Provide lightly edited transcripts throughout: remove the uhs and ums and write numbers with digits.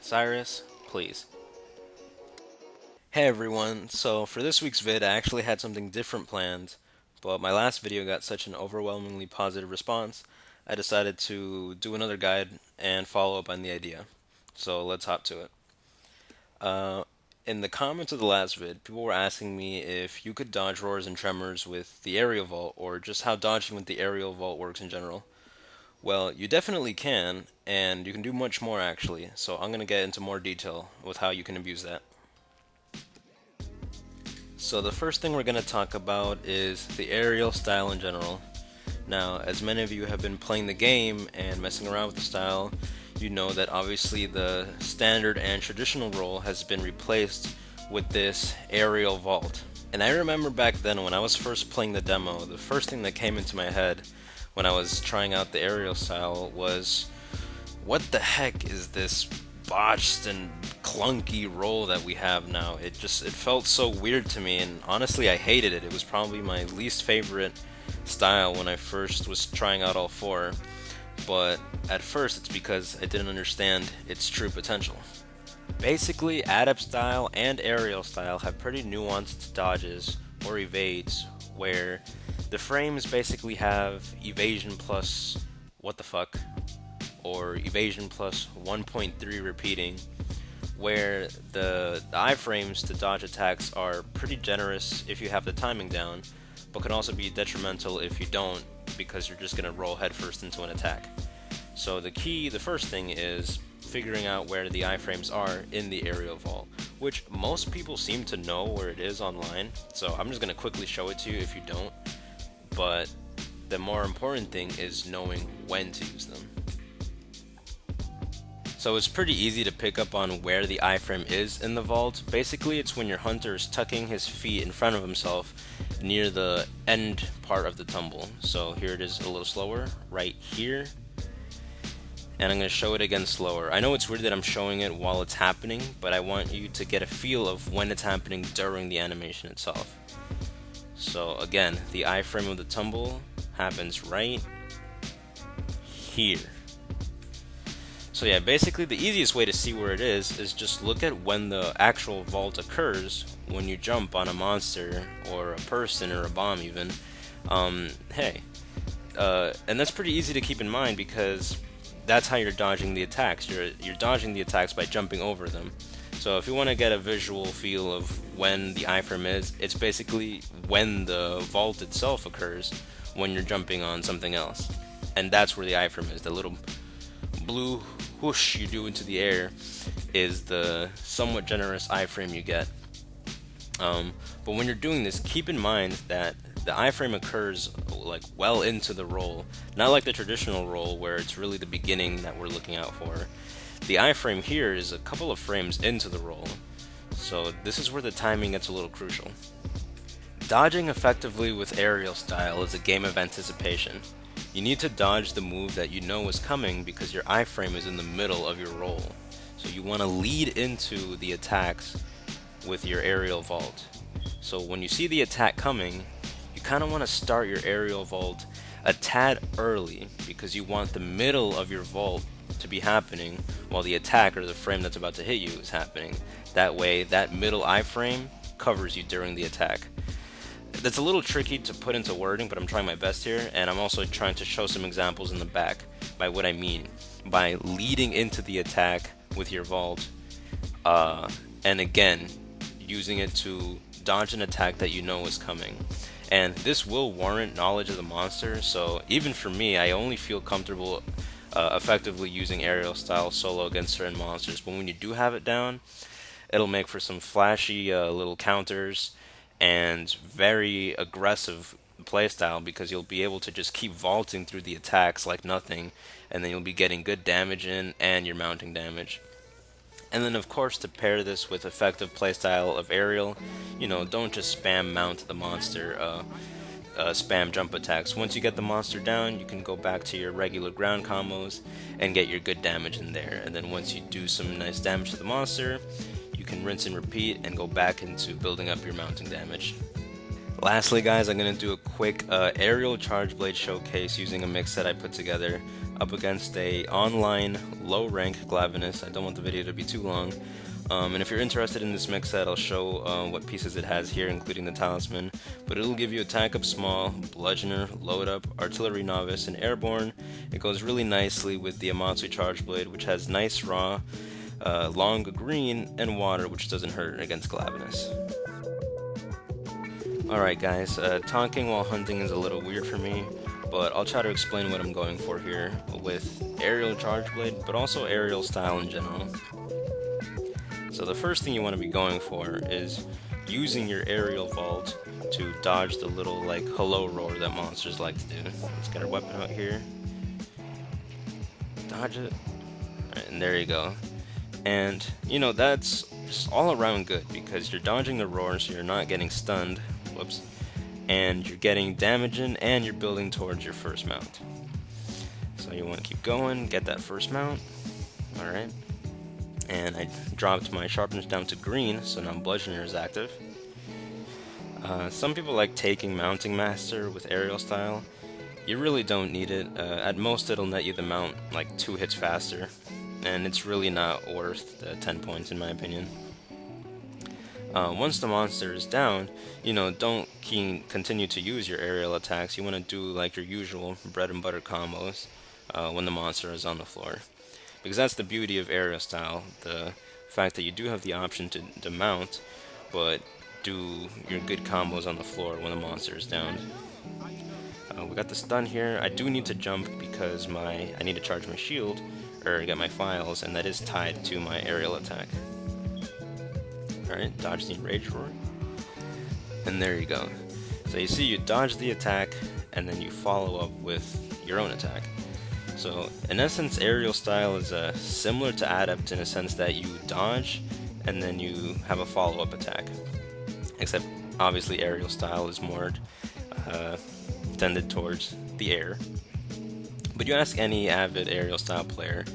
Cyrus, please. Hey everyone, so for this week's vid I actually had something different planned, but my last video got such an overwhelmingly positive response, I decided to do another guide and follow up on the idea. So let's hop to it. Uh, in the comments of the last vid, people were asking me if you could dodge roars and tremors with the aerial vault, or just how dodging with the aerial vault works in general. Well, you definitely can, and you can do much more actually, so I'm going to get into more detail with how you can abuse that. So the first thing we're going to talk about is the aerial style in general. Now, as many of you have been playing the game and messing around with the style, you know that obviously the standard and traditional roll has been replaced with this aerial vault. And I remember back then when I was first playing the demo, the first thing that came into my head when I was trying out the aerial style was, what the heck is this botched and clunky roll that we have now? It felt so weird to me, and honestly I hated it. It was probably my least favorite style when I first was trying out all four, but at first it's because I didn't understand its true potential. Basically, adept style and aerial style have pretty nuanced dodges or evades where the frames basically have evasion plus what the fuck, or evasion plus 1.3 repeating, where the iframes to dodge attacks are pretty generous if you have the timing down, but can also be detrimental if you don't, because you're just going to roll headfirst into an attack. So the first thing is figuring out where the iframes are in the aerial vault, which most people seem to know where it is online, so I'm just going to quickly show it to you if you don't, but the more important thing is knowing when to use them. So it's pretty easy to pick up on where the iframe is in the vault. Basically, it's when your hunter is tucking his feet in front of himself near the end part of the tumble. So here it is a little slower, right here. And I'm going to show it again slower. I know it's weird that I'm showing it while it's happening, but I want you to get a feel of when it's happening during the animation itself. So again, the iframe of the tumble happens right here. So yeah, basically the easiest way to see where it is just look at when the actual vault occurs when you jump on a monster or a person or a bomb even. And that's pretty easy to keep in mind because that's how you're dodging the attacks. You're dodging the attacks by jumping over them. So if you want to get a visual feel of when the iframe is, it's basically when the vault itself occurs when you're jumping on something else. And that's where the iframe is. The little blue whoosh you do into the air is the somewhat generous iframe you get. But when you're doing this, keep in mind that the iframe occurs like well into the roll, not like the traditional roll where it's really the beginning that we're looking out for. The iframe here is a couple of frames into the roll, so this is where the timing gets a little crucial. Dodging effectively with aerial style is a game of anticipation. You need to dodge the move that you know is coming because your iframe is in the middle of your roll. So you want to lead into the attacks with your aerial vault. So when you see the attack coming, you kind of want to start your aerial vault a tad early because you want the middle of your vault to be happening while the attack or the frame that's about to hit you is happening. That way, that middle iframe covers you during the attack. That's a little tricky to put into wording, but I'm trying my best here, and I'm also trying to show some examples in the back by what I mean by leading into the attack with your vault, and again, using it to dodge an attack that you know is coming. And this will warrant knowledge of the monster, so even for me, I only feel comfortable effectively using aerial style solo against certain monsters, but when you do have it down, it'll make for some flashy little counters and very aggressive playstyle because you'll be able to just keep vaulting through the attacks like nothing, and then you'll be getting good damage in and you're mounting damage. And then of course, to pair this with effective playstyle of aerial, don't just spam mount the monster, spam jump attacks. Once you get the monster down, you can go back to your regular ground combos and get your good damage in there. And then once you do some nice damage to the monster, you can rinse and repeat and go back into building up your mounting damage. Lastly guys, I'm going to do a quick aerial charge blade showcase using a mix that I put together. up against a online low rank Glavenus. I don't want the video to be too long. And if you're interested in this mix set, I'll show what pieces it has here, including the talisman. But it'll give you attack up small, bludgeoner, load up, artillery novice, and airborne. It goes really nicely with the Amatsu charge blade, which has nice raw, long green, and water, which doesn't hurt against Glavenus. Alright guys, talking while hunting is a little weird for me, but I'll try to explain what I'm going for here with aerial charge blade, but also aerial style in general. So the first thing you want to be going for is using your aerial vault to dodge the little like hello roar that monsters like to do. Let's get our weapon out here. Dodge it. Alright, and there you go. And you know, that's just all around good because you're dodging the roar so you're not getting stunned. Whoops. And you're getting damage in and you're building towards your first mount. So you want to keep going, get that first mount. Alright. And I dropped my sharpness down to green, so now bludgeoner is active. Some people like taking mounting master with aerial style. You really don't need it. At most it'll net you the mount like 2 hits faster, and it's really not worth the 10 points in my opinion. Once the monster is down, you know, don't continue to use your aerial attacks. You want to do like your usual bread and butter combos when the monster is on the floor. Because that's the beauty of aerial style, the fact that you do have the option to mount, but do your good combos on the floor when the monster is down. We got the stun here. I do need to jump because I need to charge my shield, or get my files, and that is tied to my aerial attack. Alright, dodge the rage roar. And there you go. So you see, you dodge the attack, and then you follow up with your own attack. So, in essence, aerial style is similar to adept in a sense that you dodge and then you have a follow-up attack. Except, obviously, aerial style is more tended towards the air. But you ask any avid aerial style player,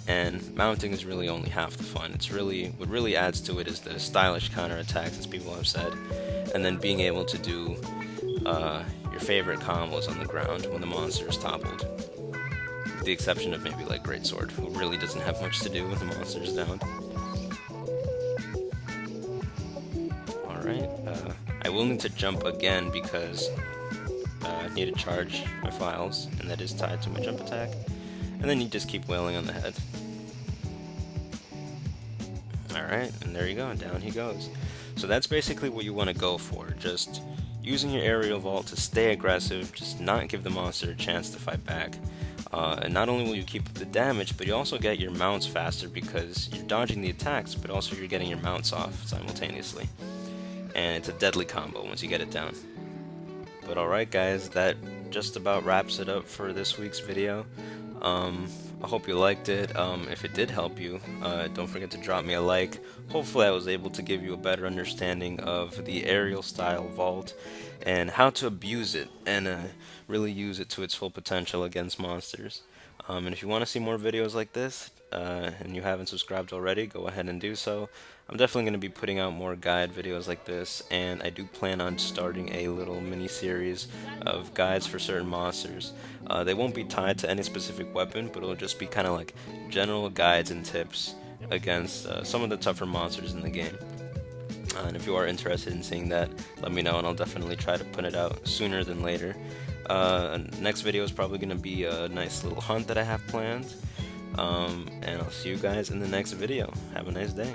and mounting is really only half the fun. It's really what really adds to it is the stylish counterattacks, as people have said, and then being able to do your favorite combos on the ground when the monster is toppled. With the exception of maybe like Greatsword, who really doesn't have much to do when the monster is down. Alright, I will need to jump again because I need to charge my files, and that is tied to my jump attack. And then you just keep wailing on the head. Alright, and there you go, down he goes. So that's basically what you want to go for, just using your aerial vault to stay aggressive, just not give the monster a chance to fight back. And not only will you keep the damage, but you also get your mounts faster because you're dodging the attacks, but also you're getting your mounts off simultaneously. And it's a deadly combo once you get it down. But alright guys, that just about wraps it up for this week's video. I hope you liked it. If it did help you, don't forget to drop me a like. Hopefully I was able to give you a better understanding of the aerial style vault and how to abuse it and really use it to its full potential against monsters. And if you want to see more videos like this, and you haven't subscribed already, go ahead and do so. I'm definitely going to be putting out more guide videos like this, and I do plan on starting a little mini-series of guides for certain monsters. They won't be tied to any specific weapon, but it'll just be kind of like general guides and tips against some of the tougher monsters in the game. And if you are interested in seeing that, let me know, and I'll definitely try to put it out sooner than later. Next video is probably going to be a nice little hunt that I have planned. And I'll see you guys in the next video. Have a nice day.